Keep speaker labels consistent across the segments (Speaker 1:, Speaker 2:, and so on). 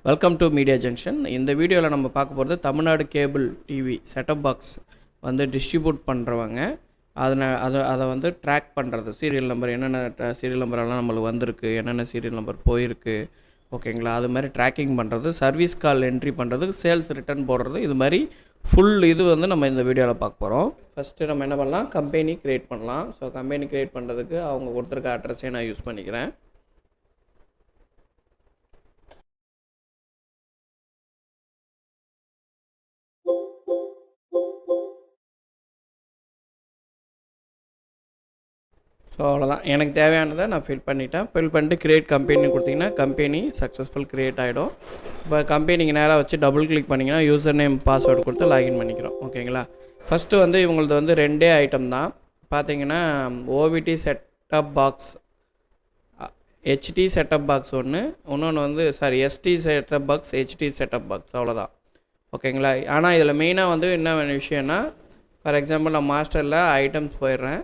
Speaker 1: Welcome to media junction. இந்த வீடியோவில் நம்ம பார்க்க போகிறது Tamil Nadu cable TV setup box வந்து டிஸ்ட்ரிபியூட் பண்ணுறவங்க அதை வந்து ட்ராக் பண்ணுறது, சீரியல் நம்பர் என்னென்ன சீரியல் நம்பரெல்லாம் நம்மளுக்கு வந்திருக்கு, என்னென்ன சீரியல் நம்பர் போயிருக்கு, ஓகேங்களா, அது மாதிரி ட்ராக்கிங் பண்ணுறது, சர்வீஸ் கால் என்ட்ரி பண்ணுறது, சேல்ஸ் ரிட்டர்ன் போடுறது, இது மாதிரி ஃபுல் இது வந்து நம்ம இந்த வீடியோவில் பார்க்க போகிறோம். ஃபஸ்ட்டு நம்ம என்ன பண்ணலாம், கம்பெனி க்ரியேட் பண்ணலாம். ஸோ கம்பெனி க்ரியேட் பண்ணுறதுக்கு அவங்க கொடுத்துருக்க அட்ரஸே நான் யூஸ் பண்ணிக்கிறேன். ஸோ அவ்வளோதான், எனக்கு தேவையானதை நான் ஃபில் பண்ணிட்டேன். ஃபில் பண்ணிட்டு க்ரியேட் கம்பெனி கொடுத்திங்கன்னா கம்பெனி சக்ஸஸ்ஃபுல் க்ரியேட் ஆகிடும். இப்போ கம்பெனிக்கு நேராக வச்சு டபுள் கிளிக் பண்ணிங்கன்னா யூசர் நேம் பாஸ்வேர்டு கொடுத்து லாகின் பண்ணிக்கிறோம். ஓகேங்களா. ஃபஸ்ட்டு வந்து இவங்களது வந்து 2 ஐட்டம் தான். பார்த்தீங்கன்னா ஓவிடி setup box, HD setup box ஒன்று, இன்னொன்று வந்து SD setup box, HD setup box, அவ்வளோதான். ஓகேங்களா. ஆனால் இதில் மெயினாக வந்து என்ன விஷயம்னா, ஃபார் எக்ஸாம்பிள் நான் மாஸ்டரில் ஐட்டம்ஸ் போயிடுறேன்.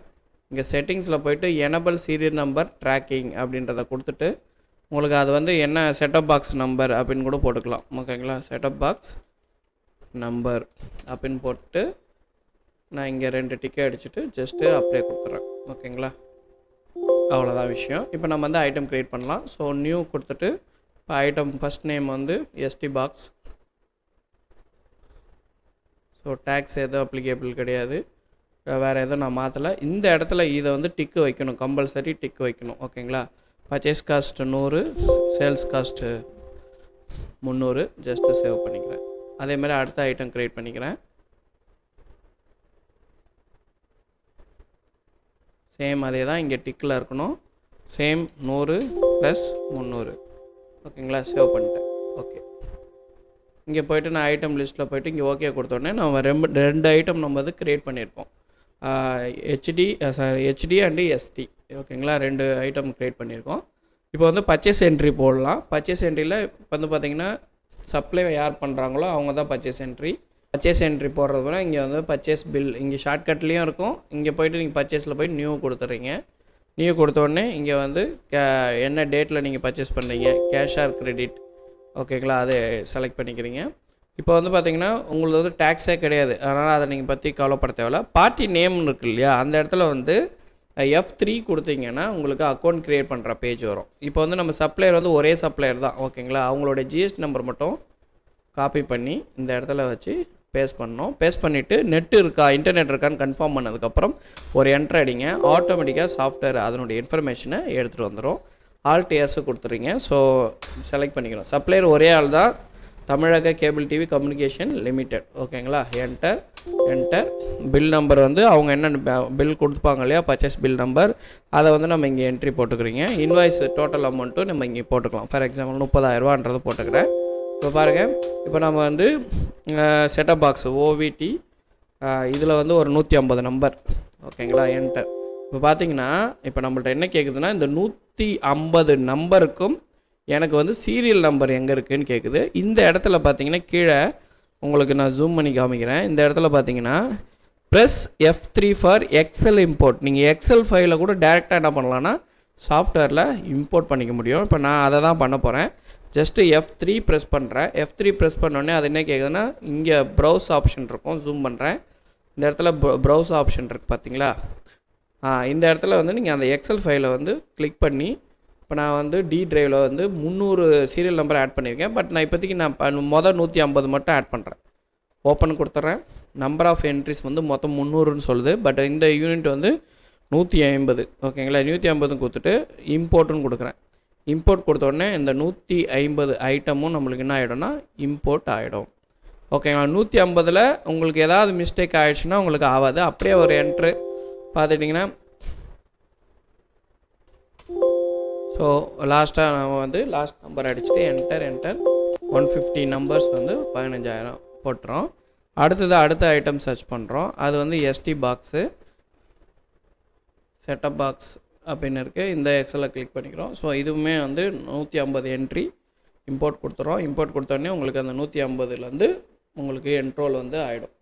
Speaker 1: இங்கே செட்டிங்ஸில் போய்ட்டு எனபிள் சீரியல் நம்பர் ட்ராக்கிங் அப்படின்றத கொடுத்துட்டு உங்களுக்கு அது வந்து என்ன செட்டப் பாக்ஸ் நம்பர் அப்படின்னு கூட போட்டுக்கலாம். ஓகேங்களா. செட்டப் பாக்ஸ் நம்பர் அப்படின்னு போட்டு நான் இங்கே 2 டிக்கெட் அடிச்சுட்டு ஜஸ்ட்டு அப்ளை கொடுத்துட்றேன். ஓகேங்களா. அவ்வளோதான் விஷயம். இப்போ நம்ம வந்து ஐட்டம் க்ரியேட் பண்ணலாம். ஸோ நியூ கொடுத்துட்டு இப்போ ஐட்டம் ஃபஸ்ட் நேம் வந்து எஸ்டி பாக்ஸ். ஸோ டேக்ஸ் எதுவும் அப்ளிகேபிள் கிடையாது, வேறு எதுவும் நான் மாற்றலை. இந்த இடத்துல இதை வந்து டிக்கு வைக்கணும், கம்பல்சரி டிக்கு வைக்கணும். ஓகேங்களா. Purchase cost 100, sales cost 300, just save பண்ணிக்கிறேன். அதேமாதிரி அடுத்த ஐட்டம் க்ரியேட் பண்ணிக்கிறேன். சேம் அதே தான், இங்கே டிக்கில் இருக்கணும். சேம் 100 + 300. ஓகேங்களா. சேவ் பண்ணிட்டேன். ஓகே. இங்கே போய்ட்டு நான் ஐட்டம் லிஸ்ட்டில் போய்ட்டு இங்கே ஓகே கொடுத்தோடனே நம்ம 2 ஐட்டம் நம்ம வந்து க்ரியேட் பண்ணியிருக்கோம். HD and SD. ஓகேங்களா. 2 ஐட்டம் க்ரியேட் பண்ணியிருக்கோம். இப்போ வந்து பர்ச்சேஸ் என்ட்ரி போடலாம். பர்ச்சேஸ் என்ட்ரியில் வந்து பார்த்திங்கன்னா சப்ளை யார் பண்ணுறாங்களோ அவங்க தான் பர்ச்சேஸ் என்ட்ரி. பர்ச்சேஸ் என்ட்ரி போடுறது கூட இங்கே வந்து பர்ச்சேஸ் பில் இங்கே ஷார்ட்கட்லேயும் இருக்கும். இங்கே போய்ட்டு நீங்கள் பர்ச்சேஸில் போய்ட்டு நியூ கொடுத்துட்றீங்க. நியூ கொடுத்தோடனே இங்கே வந்து என்ன டேட்டில் நீங்கள் பர்ச்சேஸ் பண்ணுறீங்க, கேஷ் ஆர் கிரெடிட், ஓகேங்களா, அதை செலக்ட் பண்ணிக்கிறீங்க. இப்போ வந்து பார்த்திங்கன்னா உங்களுக்கு வந்து டேக்ஸே கிடையாது, அதனால் அதை நீங்கள் பற்றி கவலைப்பட தேவையில்ல. பார்ட்டி நேம்னு இருக்குது இல்லையா, அந்த இடத்துல வந்து F3 கொடுத்தீங்கன்னா உங்களுக்கு அக்கௌண்ட் க்ரியேட் பண்ணுற பேஜ் வரும். இப்போ வந்து நம்ம சப்ளையர் வந்து ஒரே சப்ளையர் தான். ஓகேங்களா. அவங்களோட ஜிஎஸ்டி நம்பர் மட்டும் காப்பி பண்ணி இந்த இடத்துல வச்சு பேஸ்ட் பண்ணணும். பேஸ்ட் பண்ணிவிட்டு நெட்டு இருக்கா, இன்டர்நெட் இருக்கான்னு கன்ஃபார்ம் பண்ணதுக்கப்புறம் ஒரு என்ட்ரு அடிங்க. ஆட்டோமேட்டிக்காக சாஃப்ட்வேர் அதனுடைய இன்ஃபர்மேஷனை எடுத்துகிட்டு வந்துடும். ஆல்ட் எஸ் கொடுத்துறீங்க. ஸோ செலக்ட் பண்ணிக்கிறோம். சப்ளையர் ஒரே ஆள் தான், தமிழக கேபிள் டிவி கம்யூனிகேஷன் லிமிடெட். ஓகேங்களா. என்டர். பில் நம்பர் வந்து அவங்க என்ன பில் கொடுப்பாங்க இல்லையா, பர்ச்சேஸ் பில் நம்பர், அதை வந்து நம்ம இங்கே என்ட்ரி போட்டுக்கிறீங்க. இன்வாய்ஸ் டோட்டல் அமௌண்ட்டும் நம்ம இங்கே போட்டுக்கலாம். ஃபார் எக்ஸாம்பிள் 30,000 போட்டுக்கிறேன். இப்போ பாருங்கள், இப்போ நம்ம வந்து செட்டப் பாக்ஸ் ஓவிடி இதில் வந்து ஒரு 150 நம்பர். ஓகேங்களா. என்டர். இப்போ பார்த்தீங்கன்னா இப்போ நம்மள்ட்ட என்ன கேட்குதுன்னா, இந்த 150 நம்பருக்கும் எனக்கு வந்து சீரியல் நம்பர் எங்கே இருக்குதுன்னு கேட்குது. இந்த இடத்துல பார்த்தீங்கன்னா கீழே உங்களுக்கு நான் ஜூம் பண்ணி காமிக்கிறேன். இந்த இடத்துல பார்த்தீங்கன்னா press F3 for Excel import. நீங்கள் எக்ஸல் ஃபைலை கூட டேரெக்டாக என்ன பண்ணலான்னா சாஃப்ட்வேரில் இம்போர்ட் பண்ணிக்க முடியும். இப்போ நான் அதை தான் பண்ண போகிறேன். ஜஸ்ட்டு F3 ப்ரெஸ் பண்ணுறேன். F3 ப்ரெஸ் பண்ணோடனே அது என்ன கேட்குதுன்னா, இங்கே ப்ரௌஸ் ஆப்ஷன் இருக்கும். ஜூம் பண்ணுறேன். இந்த இடத்துல ப்ரௌஸ் ஆப்ஷன் இருக்குது பார்த்தீங்களா. இந்த இடத்துல வந்து நீங்கள் அந்த எக்ஸல் ஃபைலை வந்து கிளிக் பண்ணி, இப்போ நான் வந்து டி ட்ரைவில் வந்து 300 சீரியல் நம்பர் ஆட் பண்ணியிருக்கேன். பட் நான் இப்போதைக்கு நான் 150 மட்டும் ஆட் பண்ணுறேன். ஓப்பன் கொடுத்துட்றேன். நம்பர் ஆஃப் என்ட்ரிஸ் வந்து மொத்தம் 300ன்னு சொல்லுது. பட் இந்த யூனிட் வந்து 150. ஓகேங்களா. 150 கொடுத்துட்டு இம்போர்ட்டுன்னு கொடுக்குறேன். இம்போர்ட் கொடுத்தோடனே இந்த 150 ஐட்டமும் நம்மளுக்கு என்ன ஆகிடும்னா இம்போர்ட் ஆகிடும். ஓகேங்களா. 150ல் உங்களுக்கு ஏதாவது மிஸ்டேக் ஆகிடுச்சுன்னா உங்களுக்கு ஆகாது. அப்படியே ஒரு என்ட்ரு பார்த்துட்டிங்கன்னா, ஸோ லாஸ்ட்டாக நம்ம வந்து லாஸ்ட் நம்பர் அடிச்சுட்டு என்டர் 150 நம்பர்ஸ் வந்து 15,000 போட்டுறோம். அடுத்த ஐட்டம் சர்ச் பண்ணுறோம். அது வந்து எஸ்டி பாக்ஸு செட்டப் பாக்ஸ் அப்படின்னு இருக்குது. இந்த எக்ஸலில் கிளிக் பண்ணிக்கிறோம். ஸோ இதுவுமே வந்து 150 என்ட்ரி இம்போர்ட் கொடுத்துறோம். இம்போர்ட் கொடுத்தோடனே உங்களுக்கு அந்த 150லேருந்து உங்களுக்கு என்ட்ரோல் வந்து ஆகிடும்.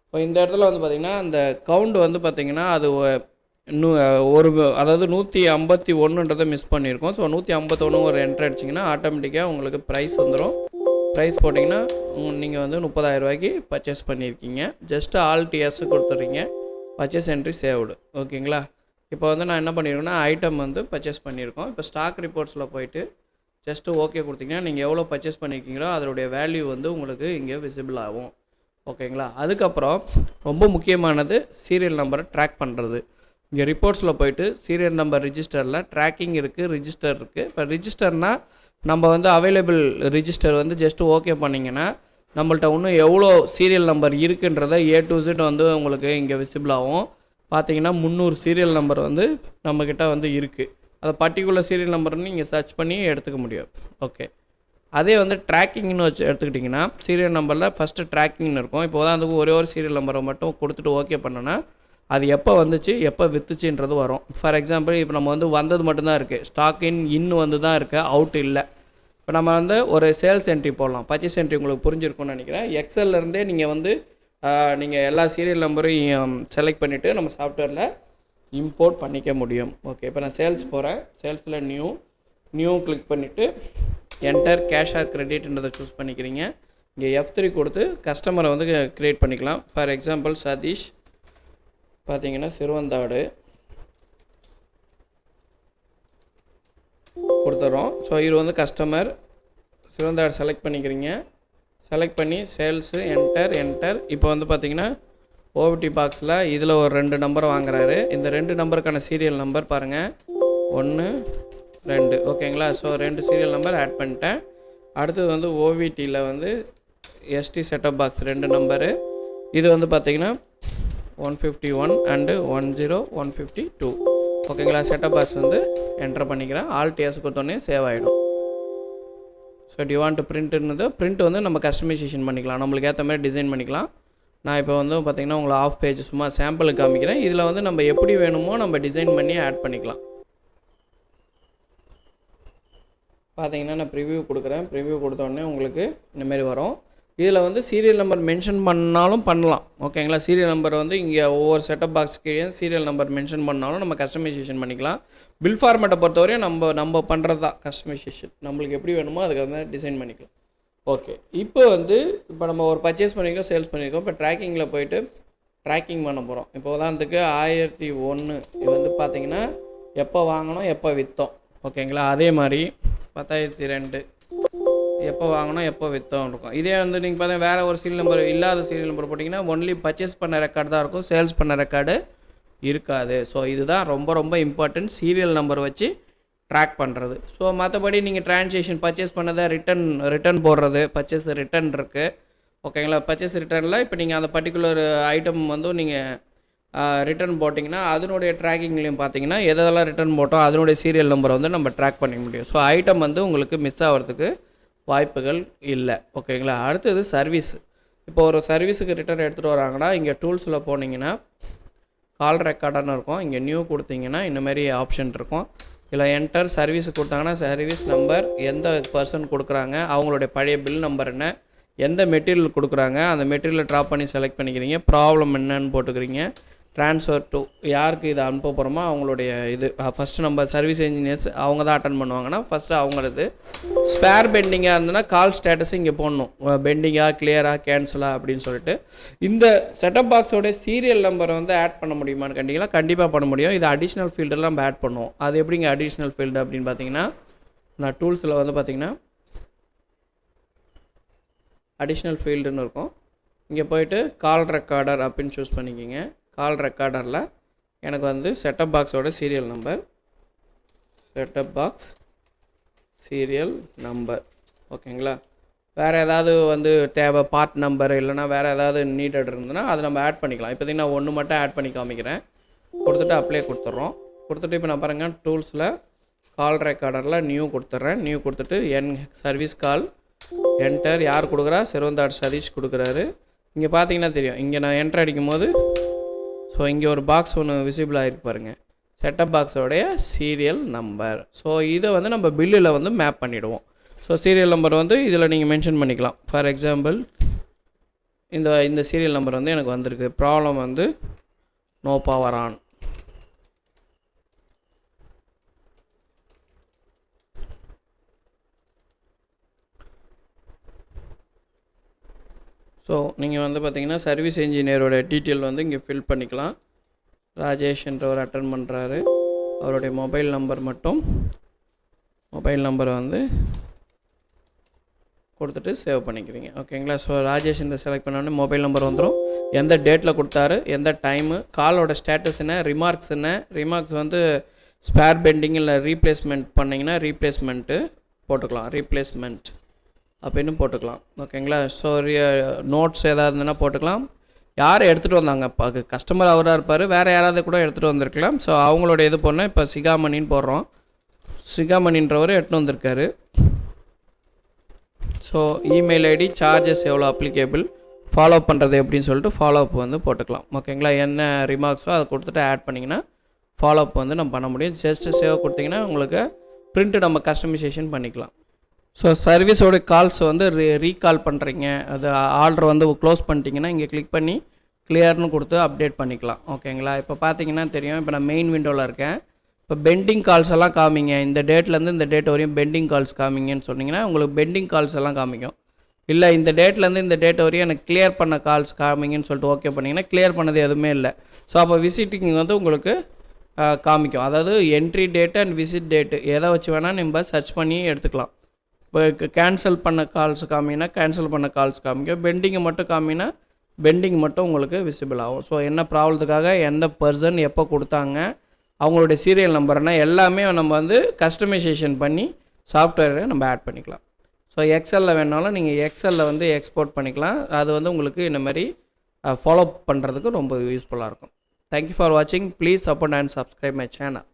Speaker 1: இப்போ இந்த இடத்துல வந்து பார்த்திங்கன்னா அந்த கவுண்ட் வந்து பார்த்திங்கன்னா அது ஒரு அதாவது 151ன்றதை மிஸ் பண்ணியிருக்கோம். ஸோ 151 ஒரு என்ட்ரு அடிச்சிங்கன்னா ஆட்டோமேட்டிக்காக உங்களுக்கு ப்ரைஸ் வந்துடும். ப்ரைஸ் போட்டிங்கன்னா நீங்கள் வந்து 30,000 ரூபாய்க்கு பர்ச்சேஸ் பண்ணியிருக்கீங்க. ஜஸ்ட்டு ஆல் டிஎஸ் கொடுத்துட்றீங்க. Purchase entry saved. ஓகேங்களா? இப்போ வந்து நான் என்ன பண்ணியிருக்கேன்னா ஐட்டம் வந்து பர்ச்சேஸ் பண்ணியிருக்கோம். இப்போ ஸ்டாக் ரிப்போர்ட்ஸில் போயிட்டு ஜஸ்ட்டு ஓகே கொடுத்தீங்கன்னா நீங்கள் எவ்வளோ பர்ச்சேஸ் பண்ணியிருக்கீங்களோ அதனுடைய வேல்யூ வந்து உங்களுக்கு இங்கே விசிபிள் ஆகும். ஓகேங்களா? அதுக்கப்புறம் ரொம்ப முக்கியமானது சீரியல் நம்பரை ட்ராக் பண்ணுறது. இங்கே ரிப்போர்ட்ஸில் போயிட்டு சீரியல் நம்பர் ரிஜிஸ்டரில் ட்ராக்கிங் இருக்குது, ரிஜிஸ்டர் இருக்குது. இப்போ ரிஜிஸ்டர்னால் நம்ம வந்து அவைலபிள் ரிஜிஸ்டர் வந்து ஜஸ்ட்டு ஓகே பண்ணிங்கன்னா நம்மள்ட்ட இன்னும் எவ்வளோ சீரியல் நம்பர் இருக்குன்றதை A to Z வந்து உங்களுக்கு இங்கே விசிபிள் ஆகும். பார்த்தீங்கன்னா 300 சீரியல் நம்பர் வந்து நம்மக்கிட்ட வந்து இருக்குது. அதை பர்டிகுலர் சீரியல் நம்பர்னு நீங்கள் சர்ச் பண்ணி எடுத்துக்க முடியும். ஓகே, அதே வந்து ட்ராக்கிங்னு வச்சு எடுத்துக்கிட்டிங்கன்னா சீரியல் நம்பரில் ஃபஸ்ட்டு ட்ராக்கிங்னு இருக்கும். இப்போ தான் அதுக்கு ஒரே ஒரு சீரியல் நம்பரை மட்டும் கொடுத்துட்டு ஓகே பண்ணோன்னா அது எப்போ வந்துச்சு எப்போ விற்றுச்சுன்றது வரும். ஃபார் எக்ஸாம்பிள் இப்போ நம்ம வந்து வந்தது மட்டும்தான் இருக்குது, ஸ்டாக் இன் வந்து தான் இருக்குது, அவுட் இல்லை. இப்போ நம்ம வந்து ஒரு சேல்ஸ் என்ட்ரி போடலாம். பர்ச்சேஸ் என்ட்ரி உங்களுக்கு புரிஞ்சிருக்கும்னு நினைக்கிறேன். எக்ஸல்லேருந்தே நீங்கள் வந்து நீங்கள் எல்லா சீரியல் நம்பரையும் செலக்ட் பண்ணிவிட்டு நம்ம சாஃப்ட்வேரில் இம்போர்ட் பண்ணிக்க முடியும். ஓகே, இப்போ நான் சேல்ஸ் போகிறேன். சேல்ஸில் நியூ கிளிக் பண்ணிவிட்டு என்டர் கேஷ் ஆர் கிரெடிட்ன்றதை சூஸ் பண்ணிக்கிறீங்க. இங்கே F3 கொடுத்து கஸ்டமரை வந்து க்ரியேட் பண்ணிக்கலாம். ஃபார் எக்ஸாம்பிள் சதீஷ் பார்த்தீங்கன்னா சிறுவந்தாடு கொடுத்துட்றோம். ஸோ இது வந்து கஸ்டமர் சிறுவந்தாடு செலக்ட் பண்ணிக்கிறீங்க. செலக்ட் பண்ணி சேல்ஸு என்டர். இப்போ வந்து பார்த்தீங்கன்னா ஓவிடி பாக்ஸில் இதில் ஒரு 2 நம்பர் வாங்குறாரு. இந்த 2 நம்பருக்கான சீரியல் நம்பர் பாருங்கள், 1 2. ஓகேங்களா? ஸோ 2 சீரியல் நம்பர் ஆட் பண்ணிட்டேன். அடுத்தது வந்து ஓவிடியில் வந்து ST செட்டப் பாக்ஸ் 2 நம்பரு. இது வந்து பார்த்திங்கன்னா 151 அண்டு 10152. ஓகேங்களா? செட்டப் பாக்ஸ் வந்து என்டர் பண்ணிக்கிறேன். ஆல் டிஎஸ் கொடுத்தோன்னே சேவ் ஆகிடும். ஸோ டி வாண்ட் டு பிரிண்ட்னது பிரிண்ட் வந்து நம்ம கஸ்டமைசேஷன் பண்ணிக்கலாம், நம்மளுக்கு ஏற்ற மாதிரி டிசைன் பண்ணிக்கலாம். நான் இப்போ வந்து பார்த்திங்கன்னா உங்களை ஆஃப் பேஜ் சும்மா சாம்பிளுக்கு காமிக்கிறேன். இதில் வந்து நம்ம எப்படி வேணுமோ நம்ம டிசைன் பண்ணி ஆட் பண்ணிக்கலாம். பார்த்தீங்கன்னா நான் ப்ரிவ்யூ கொடுக்குறேன். ப்ரிவ்யூ கொடுத்தோடனே உங்களுக்கு இந்தமாரி வரும். இதில் வந்து சீரியல் நம்பர் மென்ஷன் பண்ணாலும் பண்ணலாம். ஓகேங்களா? சீரியல் நம்பர் வந்து இங்கே ஒவ்வொரு செட்டப் பாக்ஸ்க்கு சீரியல் நம்பர் மென்ஷன் பண்ணாலும் நம்ம கஸ்டமைசேஷன் பண்ணிக்கலாம். பில் ஃபார்மேட்டை பொறுத்தவரையும் நம்ம பண்ணுறது தான் கஸ்டமைசேஷன். நம்மளுக்கு எப்படி வேணுமோ அதுக்கு வந்து டிசைன் பண்ணிக்கலாம். ஓகே, இப்போ நம்ம ஒரு பர்ச்சேஸ் பண்ணியிருக்கோம், சேல்ஸ் பண்ணியிருக்கோம். இப்போ ட்ராக்கிங்கில் போயிட்டு ட்ராக்கிங் பண்ண போகிறோம். இப்போ உதாரணத்துக்கு 1001 இது வந்து பார்த்திங்கன்னா எப்போ வாங்கினோம் எப்போ விற்றோம். ஓகேங்களா? அதே மாதிரி 10,002 எப்போ வாங்கினோம் எப்போ விற்றோம் இருக்கும். இதே வந்து நீங்கள் பார்த்தீங்கன்னா வேறு ஒரு சீரியல் நம்பர் இல்லாத சீரியல் நம்பர் போட்டிங்கன்னா ஒன்லி பர்ச்சேஸ் பண்ண ரெக்கார்டு தான் இருக்கும், சேல்ஸ் பண்ண ரெக்கார்டு இருக்காது. ஸோ இதுதான் ரொம்ப ரொம்ப இம்பார்ட்டன்ட், சீரியல் நம்பர் வச்சு ட்ராக் பண்ணுறது. ஸோ மற்றபடி நீங்கள் ட்ரான்சாக்ஷன் பர்ச்சேஸ் பண்ணதை ரிட்டன் போடுறது, பர்ச்சேஸ் ரிட்டன் இருக்குது. ஓகேங்களா? பர்ச்சேஸ் ரிட்டனில் இப்போ நீங்கள் அந்த பர்டிகுலர் ஐட்டம் வந்து நீங்கள் ரிட்டன் போட்டிங்கன்னா அதனுடைய ட்ராக்கிங்லேயும் பார்த்தீங்கன்னா எதெல்லாம் ரிட்டன் போட்டோம் அதனுடைய சீரியல் நம்பரை வந்து நம்ம ட்ராக் பண்ணிக்க முடியும். ஸோ ஐட்டம் வந்து உங்களுக்கு மிஸ் ஆகிறதுக்கு வாய்ப்புகள் இல்லை. ஓகேங்களா? அடுத்தது சர்வீஸ். இப்போ ஒரு சர்வீஸுக்கு ரிட்டன் எடுத்துகிட்டு வராங்கன்னா இங்கே டூல்ஸில் போனீங்கன்னா கால் ரெக்கார்டர்னு இருக்கும். இங்கே நியூ கொடுத்தீங்கன்னா இந்தமாரி ஆப்ஷன் இருக்கும். இதில் என்டர் சர்வீஸ் கொடுத்தாங்கன்னா சர்வீஸ் நம்பர், எந்த பர்சன் கொடுக்குறாங்க, அவங்களுடைய பழைய பில் நம்பர் என்ன, எந்த மெட்டீரியல் கொடுக்குறாங்க, அந்த மெட்டீரியலை ட்ராப் பண்ணி செலக்ட் பண்ணிக்கிறீங்க, ப்ராப்ளம் என்னன்னு போட்டுக்கிறீங்க, ட்ரான்ஸ்ஃபர் டு யாருக்கு இதை அனுப்ப போகிறோமோ அவங்களுடைய இது ஃபஸ்ட்டு நம்ம சர்வீஸ் இன்ஜினியர்ஸ் அவங்க தான் அட்டன் பண்ணுவாங்கன்னா ஃபஸ்ட்டு அவங்களது. ஸ்பேர் பெண்டிங்காக இருந்ததுன்னா கால் ஸ்டேட்டஸ் இங்கே போடணும், பெண்டிங்காக கிளியராக கேன்சலாக அப்படின்னு சொல்லிட்டு. இந்த செட்டப் பாக்ஸோட சீரியல் நம்பரை வந்து ஆட் பண்ண முடியுமான்னு கேட்டிங்கன்னா கண்டிப்பாக பண்ண முடியும். இது அடிஷ்னல் ஃபீல்டெல்லாம் நம்ம ஆட் பண்ணுவோம். அது எப்படிங்க அடிஷ்னல் ஃபீல்டு அப்படின்னு பார்த்தீங்கன்னா நான் டூல்ஸில் வந்து பார்த்திங்கன்னா அடிஷ்னல் ஃபீல்டுன்னு இருக்கும். இங்கே போயிட்டு கால் ரெக்கார்டர் அப்படின்னு சூஸ் பண்ணிக்கிங்க. கால் ரெக்கார்டரில் எனக்கு வந்து செட்டப் பாக்ஸோட serial number, setup box serial number. ஓகேங்களா? வேறு ஏதாவது வந்து தேவை பார்ட் நம்பர் இல்லைனா வேறு ஏதாவது நீடட் இருந்ததுன்னா அதை நம்ம ஆட் பண்ணிக்கலாம். இப்போ பார்த்திங்கன்னா 1 மட்டும் ஆட் பண்ணி காமிக்கிறேன். கொடுத்துட்டு அப்ளை கொடுத்துட்றோம். கொடுத்துட்டு இப்போ நான் பாருங்கள் டூல்ஸில் கால் ரெக்கார்டரில் நியூ கொடுத்துட்றேன். நியூ கொடுத்துட்டு சர்வீஸ் கால் என்டர். யார் கொடுக்குறா? சிறுவந்தாடு சதீஷ் கொடுக்குறாரு. இங்கே பார்த்தீங்கன்னா தெரியும், இங்கே நான் என்டர் அடிக்கும் போது ஸோ இங்கே ஒரு பாக்ஸ் ஒன்று விசிபிள் ஆகிருக்கு பாருங்கள், செட்டப் பாக்ஸோடைய சீரியல் நம்பர். ஸோ இதை வந்து நம்ம பில்லில் வந்து மேப் பண்ணிவிடுவோம். ஸோ சீரியல் நம்பர் வந்து இதில் நீங்கள் மென்ஷன் பண்ணிக்கலாம். ஃபார் எக்ஸாம்பிள் இந்த சீரியல் நம்பர் வந்து எனக்கு வந்திருக்கு, ப்ராப்ளம் வந்து நோ பவர் ஆன். ஸோ நீங்கள் வந்து பார்த்தீங்கன்னா சர்வீஸ் இன்ஜினியரோட டீட்டெயில் வந்து இங்கே ஃபில் பண்ணிக்கலாம். ராஜேஷ் என்றவர் அட்டன் பண்ணுறாரு. அவருடைய மொபைல் நம்பரை வந்து கொடுத்துட்டு சேவ் பண்ணிக்கிறீங்க. ஓகேங்களா? ஸோ ராஜேஷ் என்று செலக்ட் பண்ணோடனே மொபைல் நம்பர் வந்துடும். எந்த டேட்டில் கொடுத்தாரு, எந்த டைமு, காலோட ஸ்டேட்டஸ் என்ன, ரிமார்க்ஸ் வந்து ஸ்பேர் பெண்டிங் இல்லை ரீப்ளேஸ்மெண்ட் பண்ணிங்கன்னா ரீப்ளேஸ்மெண்ட் அப்படின்னு போட்டுக்கலாம். ஓகேங்களா? ஸோ நோட்ஸ் ஏதாவது இருந்ததுன்னா போட்டுக்கலாம். யார் எடுத்துகிட்டு வந்தாங்க, இப்போ கஸ்டமர் அவராக இருப்பார், வேறு யாராவது கூட எடுத்துகிட்டு வந்திருக்கலாம். ஸோ அவங்களோட இது போனால் இப்போ சிகாமணின்னு போடுறோம். சிகாமணின்றவர் எடுத்துகிட்டு வந்திருக்காரு. ஸோ இமெயில் ஐடி, சார்ஜஸ் எவ்வளோ அப்ளிகேபிள், ஃபாலோ பண்ணுறது எப்படின்னு சொல்லிட்டு ஃபாலோஅப் வந்து போட்டுக்கலாம். ஓகேங்களா? என்ன ரிமார்க்ஸோ அதை கொடுத்துட்டு ஆட் பண்ணிங்கன்னா ஃபாலோஅப் வந்து நம்ம பண்ண முடியும். ஜஸ்ட்டு சேவ் கொடுத்திங்கன்னா உங்களுக்கு பிரிண்ட்டு நம்ம கஸ்டமைசேஷன் பண்ணிக்கலாம். ஸோ சர்வீஸோட கால்ஸ் வந்து ரீகால் பண்ணுறீங்க, அது ஆர்டர் வந்து க்ளோஸ் பண்ணிட்டீங்கன்னா இங்கே கிளிக் பண்ணி கிளியர்னு கொடுத்து அப்டேட் பண்ணிக்கலாம். ஓகேங்களா? இப்போ பார்த்தீங்கன்னா தெரியும், இப்போ நான் மெயின் விண்டோவில் இருக்கேன். இப்போ பெண்டிங் கால்ஸ் எல்லாம் காமிங்க, இந்த டேட்லேருந்து இந்த டேட் வரையும் பெண்டிங் கால்ஸ் காமிங்கன்னு சொன்னிங்கன்னா உங்களுக்கு பெண்டிங் கால்ஸ் எல்லாம் காமிக்கும். இல்லை இந்த டேட்லேருந்து இந்த டேட் வரையும் எனக்கு கிளியர் பண்ண கால்ஸ் காமிங்கன்னு சொல்லிட்டு ஓகே பண்ணிங்கன்னா கிளியர் பண்ணது எதுவுமே இல்லை. ஸோ அப்போ விசிட்டிங் வந்து உங்களுக்கு காமிக்கும். அதாவது entry date and visit date எதை வச்சு வேணால் நம்ம சர்ச் பண்ணி எடுத்துக்கலாம். இப்போ கேன்சல் பண்ண கால்ஸ் காமினா கேன்சல் பண்ண கால்ஸ் காமிக்கும். பெண்டிங்கை மட்டும் காமினா பெண்டிங் மட்டும் உங்களுக்கு விசிபிள் ஆகும். ஸோ என்ன ப்ராப்ளத்துக்காக எந்த பர்சன் எப்போ கொடுத்தாங்க, அவங்களுடைய சீரியல் நம்பர்னா எல்லாமே நம்ம வந்து கஸ்டமைசேஷன் பண்ணி சாஃப்ட்வேரை நம்ம ஆட் பண்ணிக்கலாம். ஸோ எக்ஸலில் வேணாலும் நீங்கள் எக்ஸலில் வந்து எக்ஸ்போர்ட் பண்ணிக்கலாம். அது வந்து உங்களுக்கு இந்த மாதிரி ஃபாலோ பண்ணுறதுக்கு ரொம்ப யூஸ்ஃபுல்லாக இருக்கும். தேங்க்யூ ஃபார் வாட்சிங். Please support and subscribe my channel.